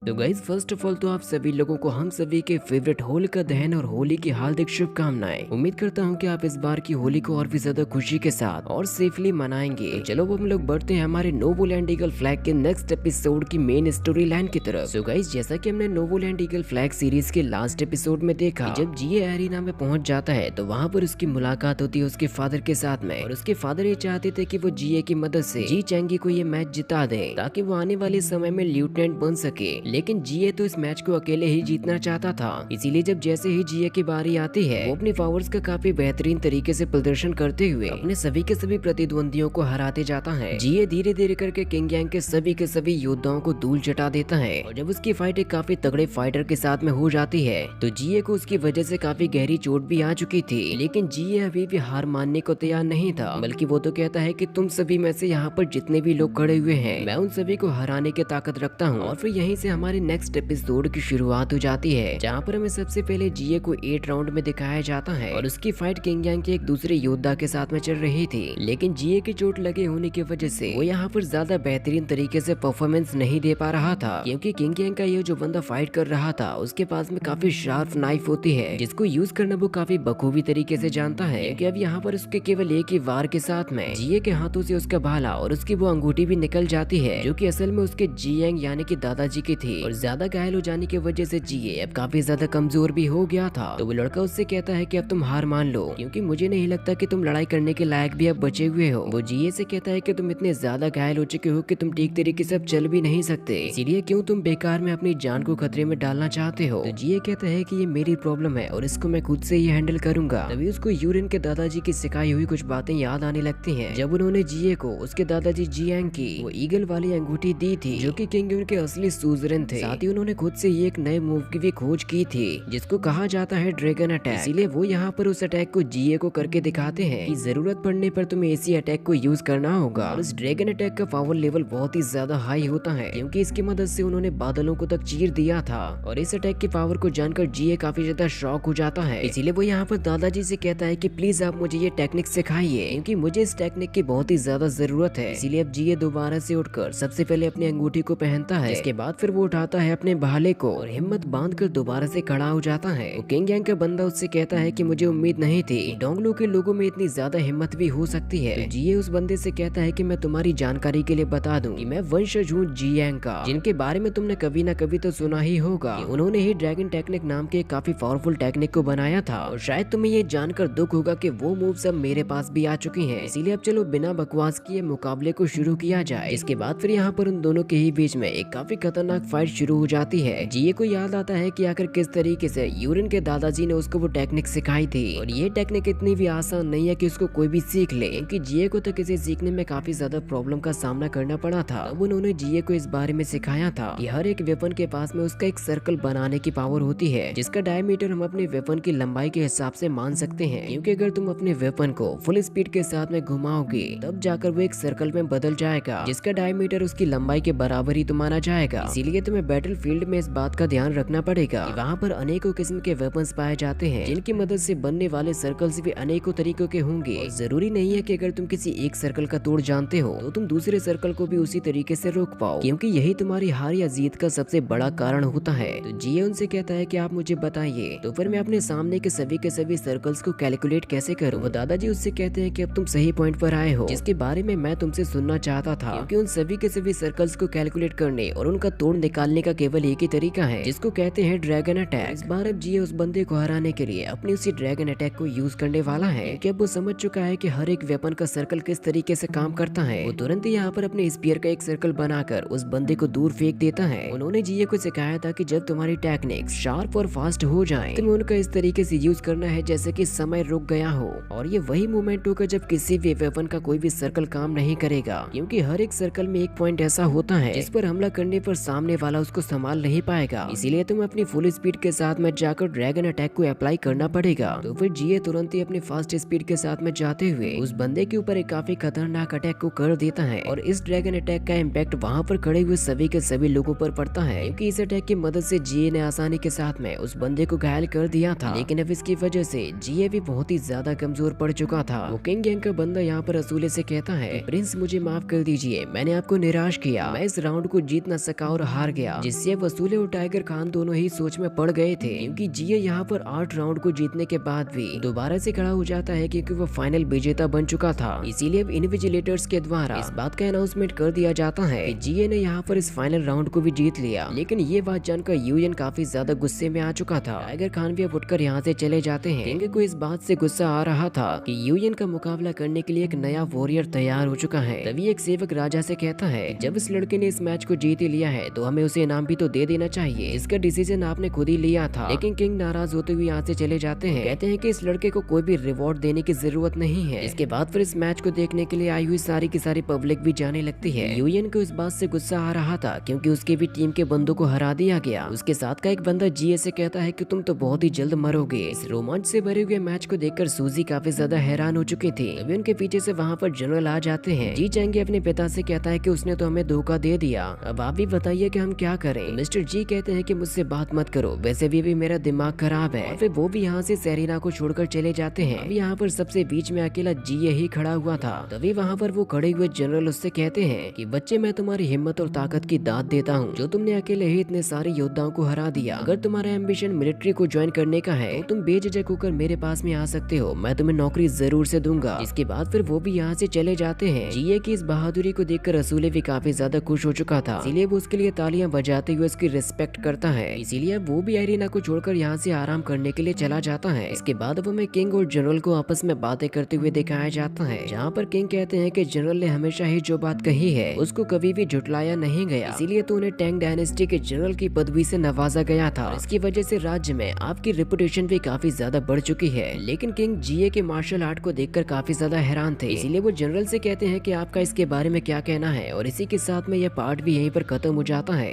तो guys first of all तो आप सभी लोगों को हम सभी के फेवरेट होलिका दहन और होली की हार्दिक शुभकामनाएं। उम्मीद करता हूं कि आप इस बार की होली को और भी ज्यादा खुशी के साथ और सेफली मनाएंगे। तो चलो हम लोग बढ़ते हैं हमारे नोवोलैंड ईगल फ्लैग के नेक्स्ट एपिसोड की मेन स्टोरी लाइन की तरफ। सो गाइस जैसा कि हमने नोवोलैंड ईगल फ्लैग सीरीज के लास्ट एपिसोड में देखा, जब जीए एरिना में पहुंच जाता है तो वहाँ पर उसकी मुलाकात होती है उसके फादर के साथ में, और उसके फादर ये चाहते थे कि वो जीए की मदद से जी चैंगी को ये मैच जिता दे ताकि वो आने वाले समय में लेफ्टिनेंट बन सके। लेकिन जीए तो इस मैच को अकेले ही जीतना चाहता था, इसीलिए जब जैसे ही जीए की बारी आती है वो अपनी पावर्स का काफी बेहतरीन तरीके से प्रदर्शन करते हुए अपने सभी के सभी प्रतिद्वंदियों को हराते जाता है। जीए धीरे धीरे करके किंग यांग के सभी योद्धाओं को धूल चटा देता है, और जब उसकी फाइट एक काफी तगड़े फाइटर के साथ में हो जाती है तो जीए को उसकी वजह से काफी गहरी चोट भी आ चुकी थी। लेकिन जीए अभी भी हार मानने को तैयार नहीं था, बल्कि वो तो कहता है कि तुम सभी में से यहाँ पर जितने भी लोग खड़े हुए हैं मैं उन सभी को हराने की ताकत रखता हूँ। और फिर यहीं से हमारे नेक्स्ट एपिसोड की शुरुआत हो जाती है, जहाँ पर हमें सबसे पहले जीए को 8 राउंड में दिखाया जाता है और उसकी फाइट किंग यांग के एक दूसरे योद्धा के साथ में चल रही थी। लेकिन जीए की चोट लगे होने की वजह से वो यहाँ पर ज्यादा बेहतरीन तरीके से परफॉर्मेंस नहीं दे पा रहा था, क्योंकि किंग यांग का ये जो बंदा फाइट कर रहा था उसके पास में काफी शार्प नाइफ होती है जिसको यूज करना वो काफी बखूबी तरीके से जानता है। क्योंकि अब यहाँ पर उसके केवल एक ही वार के साथ में जीए के हाथों से उसका भाला और उसकी वो अंगूठी भी निकल जाती है, जो कि असल में उसके जीएंग यानी कि दादाजी की थी। और ज्यादा घायल हो जाने की वजह से जीए अब काफी ज्यादा कमजोर भी हो गया था। तो वो लड़का उससे कहता है कि अब तुम हार मान लो, क्योंकि मुझे नहीं लगता कि तुम लड़ाई करने के लायक भी अब बचे हुए हो। वो जीए से कहता है कि तुम इतने ज्यादा घायल हो चुके हो कि तुम ठीक तरीके से अब चल भी नहीं सकते, इसीलिए क्यों तुम बेकार में अपनी जान को खतरे में डालना चाहते हो। तो जीए कहता है कि ये मेरी प्रॉब्लम है और इसको मैं खुद से ही हैंडल करूंगा। तभी उसको यूरिन के दादाजी की सिखाई हुई कुछ बातें याद आने लगती हैं, जब उन्होंने जीए को उसके दादाजी जीएंग की वो ईगल वाली अंगूठी दी थी, जो कि किंग यून के असली सूजरन थे। साथ ही उन्होंने खुद से ये एक नए मूव की भी खोज की थी जिसको कहा जाता है ड्रैगन अटैक। इसीलिए वो यहाँ पर उस अटैक को जीए को करके दिखाते हैं कि जरूरत पड़ने पर तुम्हें इसी अटैक को यूज करना होगा। और इस ड्रैगन अटैक का पावर लेवल बहुत ही ज्यादा हाई होता है, क्योंकि इसकी मदद से उन्होंने बादलों को तक चीर दिया था। और इस अटैक की पावर को जानकर जीए काफी ज्यादा शॉक हो जाता है। इसीलिए वो यहाँ पर दादाजी से कहता है कि प्लीज आप मुझे ये टेक्निक सिखाइए, क्योंकि मुझे इस टेक्निक की बहुत ही ज्यादा जरूरत है। इसीलिए अब जीए दोबारा से उठकर सबसे पहले अपनी अंगूठी को पहनता है, इसके बाद फिर वो उठाता है अपने भाले को और हिम्मत बांधकर दोबारा से खड़ा हो जाता है। वो किंग यांग का बंदा उससे कहता है कि मुझे उम्मीद नहीं थी डोंगलू के लोगों में इतनी ज्यादा हिम्मत भी हो सकती है। तो जीए उस बंदे से कहता है कि मैं तुम्हारी जानकारी के लिए बता दूं कि मैं वंशज हूँ जीयांग का, जिनके बारे में तुमने कभी ना कभी तो सुना ही होगा। उन्होंने ही ड्रैगन टेक्निक नाम के काफी पावरफुल टेक्निक को बनाया था, और शायद तुम्हें ये जानकर दुख होगा कि वो मूव सब मेरे पास भी आ चुकी हैं। इसीलिए अब चलो बिना बकवास किए मुकाबले को शुरू किया जाए। इसके बाद फिर यहाँ पर उन दोनों के ही बीच में एक काफी खतरनाक फाइट शुरू हो जाती है। जीए को याद आता है कि आखिर किस तरीके से यूरिन के दादाजी ने उसको वो टेक्निक सिखाई थी, और ये टेक्निक इतनी भी आसान नहीं है कि उसको कोई भी सीख ले, क्योंकि जीए को तो इसे सीखने में काफी ज्यादा प्रॉब्लम का सामना करना पड़ा था। अब उन्होंने जीए को इस बारे में सिखाया था कि हर एक वेपन के पास में उसका एक सर्कल बनाने की पावर होती है, जिसका डायमीटर हम अपने वेपन की लंबाई के हिसाब से मान सकते हैं। क्योंकि अगर तुम अपने वेपन को फुल स्पीड के साथ में घुमाओगे तब जाकर वो एक सर्कल में बदल जाएगा, जिसका डायमीटर उसकी लंबाई के बराबर ही तो माना जाएगा। इसीलिए तुम्हें बैटल फील्ड में इस बात का ध्यान रखना पड़ेगा कि वहाँ पर अनेकों किस्म के वेपन्स पाए जाते हैं, जिनकी मदद से बनने वाले सर्कल्स भी अनेकों तरीकों के होंगे। और जरूरी नहीं है कि अगर तुम किसी एक सर्कल का तोड़ जानते हो तो तुम दूसरे सर्कल को भी उसी तरीके से रोक पाओ, क्योंकि यही तुम्हारी हार या जीत का सबसे बड़ा कारण होता है। तो जीए उनसे कहता है कि आप मुझे बताइए तो फिर मैं अपने सामने के सभी सर्कल्स को कैलकुलेट कैसे करूं। वो दादाजी उससे कहते हैं कि अब तुम सही पॉइंट पर आए हो, जिसके बारे में मैं तुमसे सुनना चाहता था, क्योंकि उन सभी के सभी सर्कल्स को कैलकुलेट करने और उनका तोड़ निकालने का केवल एक ही तरीका है, जिसको कहते हैं ड्रैगन अटैक। इस बार अब जीए उस बंदे को हराने के लिए अपनी उसी ड्रैगन अटैक को यूज करने वाला है, कि अब वो समझ चुका है कि हर एक वेपन का सर्कल किस तरीके से काम करता है। वो तुरंत ही यहाँ पर अपने स्पीयर का एक सर्कल बनाकर उस बंदे को दूर फेंक देता है। उन्होंने जीए को सिखाया था कि जब तुम्हारी टेक्निक्स शार्प और फास्ट हो जाएं, तुम्हें उनका इस तरीके से यूज करना है जैसे कि समय रुक गया हो। और ये वही मोमेंट होगा जब किसी भी वेपन का कोई भी सर्कल काम नहीं करेगा, क्योंकि हर एक सर्कल में एक पॉइंट ऐसा होता है जिस पर हमला करने पर सामने वाला उसको संभाल नहीं पाएगा। इसीलिए तुम्हें अपनी फुल स्पीड के साथ में जाकर ड्रैगन अटैक को अप्लाई करना पड़ेगा। तो फिर जीए तुरंत ही अपनी फास्ट स्पीड के साथ में जाते हुए उस बंदे के ऊपर एक काफी खतरनाक अटैक को कर देता है, और इस ड्रैगन अटैक का इम्पैक्ट वहाँ पर खड़े हुए सभी के सभी लोगों पर पड़ता है, क्योंकि इस अटैक की मदद से जीए ने आसानी के साथ में उस बंदे को घायल कर दिया था। लेकिन अब इसकी वजह से जीए भी बहुत ही ज्यादा कमजोर पड़ चुका था। वो किंग यांग का बंदा यहाँ पर असूले से कहता है, प्रिंस मुझे माफ कर दीजिए, मैंने आपको निराश किया, मैं इस राउंड को जीत न सका और हार गया, जिससे वसूले और टाइगर खान दोनों ही सोच में पड़ गए थे, क्योंकि जिये यहाँ पर 8 राउंड को जीतने के बाद भी दोबारा से खड़ा हो जाता है क्योंकि वो फाइनल विजेता बन चुका था। इसीलिए अब इनविजिलेटर्स के द्वारा इस बात का अनाउंसमेंट कर दिया जाता है कि जिये ने यहाँ पर इस फाइनल राउंड को भी जीत लिया। लेकिन ये बात जानकर यूएन काफी ज्यादा गुस्से में आ चुका था। टाइगर खान भी अब उठकर यहाँ से चले जाते हैं। किंग को इस बात से गुस्सा आ रहा था कि यूएन का मुकाबला करने के लिए एक नया वॉरियर तैयार हो चुका है। तभी एक सेवक राजा से कहता है, जब इस लड़के ने इस मैच को जीत ही लिया है तो हमें उसे इनाम भी तो दे देना चाहिए। इसका डिसीजन आपने खुद ही लिया था। लेकिन किंग नाराज होते हुए यहाँ से चले जाते हैं। कहते हैं कि इस लड़के को कोई भी रिवॉर्ड देने की जरूरत नहीं है। इसके बाद फिर इस मैच को देखने के लिए आई हुई सारी की सारी पब्लिक भी जाने लगती है। यूएन को इस बात से गुस्सा आ रहा था क्योंकि उसके भी टीम के बंदों को हरा दिया गया। उसके साथ का एक बंदा जिये से कहता है कि तुम तो बहुत ही जल्द मरोगे। इस रोमांच से भरे हुए मैच को देखकर सूजी काफी ज्यादा हैरान हो चुकी थी। अभी उनके पीछे से वहाँ पर जनरल आ जाते हैं। जी चैंगे अपने पिता से कहता है कि उसने तो हमें धोखा दे दिया, अब आप भी बताइए कि हम क्या करें। मिस्टर जी कहते हैं कि मुझसे बात मत करो, वैसे भी मेरा दिमाग खराब है। फिर वो भी यहाँ से सेरिना को छोड़कर चले जाते हैं। अब यहाँ पर सबसे बीच में अकेला जिये ही खड़ा हुआ था। तभी वहाँ पर वो खड़े हुए जनरल उससे कहते हैं कि बच्चे, मैं तुम्हारी हिम्मत और ताकत की दाद देता हूँ जो तुमने अकेले ही इतने सारे योद्धाओं को हरा दिया। अगर तुम्हारा एम्बिशन मिलिट्री को ज्वाइन करने का है तो तुम बेझिझक होकर मेरे पास में आ सकते हो, मैं तुम्हें नौकरी जरूर से दूंगा। इसके बाद फिर वो भी यहाँ से चले जाते हैं। जिये की इस बहादुरी को देखकर रसूले भी काफी ज्यादा खुश हो चुका था, इसीलिए वो उसके लिए तालियां बजाते हुए उसकी रिस्पेक्ट करता है। इसीलिए वो भी एरिना को छोड़कर यहाँ से आराम करने के लिए चला जाता है। इसके बाद वो में किंग और जनरल को आपस में बातें करते हुए दिखाया जाता है, जहाँ पर किंग कहते हैं कि जनरल ने हमेशा ही जो बात कही है उसको कभी भी झुटलाया नहीं गया, इसीलिए तो उन्हें टैंग डायनेस्टी के जनरल की पदवी से नवाजा गया था। इसकी वजह से राज्य में आपकी रेपुटेशन भी काफी ज्यादा बढ़ चुकी है। लेकिन किंग जिये के मार्शल आर्ट को देखकर काफी ज्यादा हैरान थे, इसीलिए वो जनरल से कहते हैं कि आपका इसके बारे में क्या कहना है। और इसी के साथ में यह पार्ट भी यहीं पर खत्म हो जाता है।